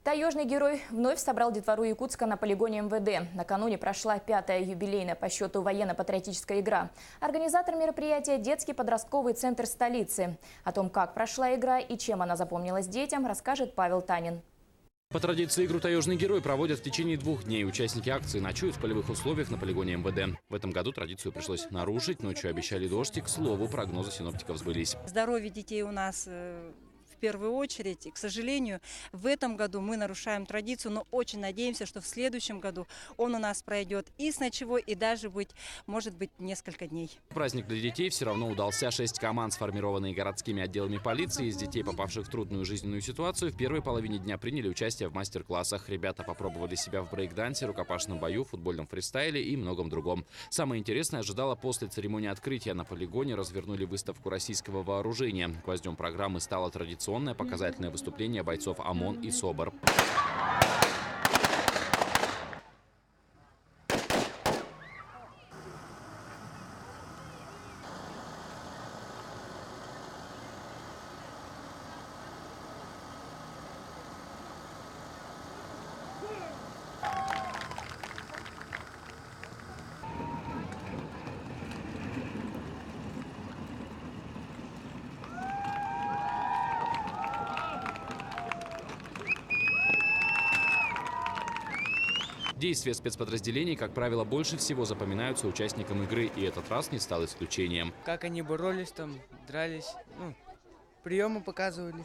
Таежный герой вновь собрал детвору Якутска на полигоне МВД. Накануне прошла 5-я юбилейная по счету военно-патриотическая игра. Организатор мероприятия – детский подростковый центр столицы. О том, как прошла игра и чем она запомнилась детям, расскажет Павел Танин. По традиции игру «Таежный герой» проводят в течение 2 дней. Участники акции ночуют в полевых условиях на полигоне МВД. В этом году традицию пришлось нарушить. Ночью обещали дождь, и, к слову, прогнозы синоптиков сбылись. Здоровье детей у нас в первую очередь. И, к сожалению, в этом году мы нарушаем традицию, но очень надеемся, что в следующем году он у нас пройдет и с ночевой, и даже может быть несколько дней. Праздник для детей все равно удался. 6 команд, сформированные городскими отделами полиции, из детей, попавших в трудную жизненную ситуацию, в первой половине дня приняли участие в мастер-классах. Ребята попробовали себя в брейк-дансе, рукопашном бою, футбольном фристайле и многом другом. Самое интересное ожидало после церемонии открытия. На полигоне развернули выставку российского вооружения. Гвоздем программы стало традиционное показательное выступление бойцов ОМОН и СОБР. Действия спецподразделений, как правило, больше всего запоминаются участникам игры, и этот раз не стал исключением. Как они боролись, там, дрались, приемы показывали.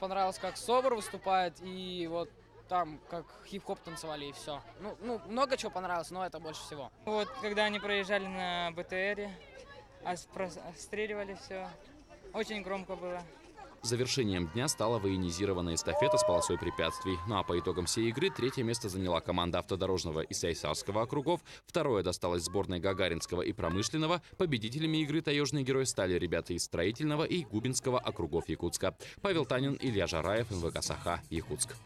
Понравилось, как СОБР выступает, и вот там как хип-хоп танцевали, и все. Много чего понравилось, но это больше всего. Вот, когда они проезжали на БТРе, отстреливали все, очень громко было. Завершением дня стала военизированная эстафета с полосой препятствий. Ну а по итогам всей игры 3-е место заняла команда автодорожного и Сайсарского округов, 2-е досталось сборной Гагаринского и Промышленного. Победителями игры «Таежный герой» стали ребята из Строительного и Губинского округов Якутска. Павел Танин, Илья Жараев, МВК Саха, Якутск.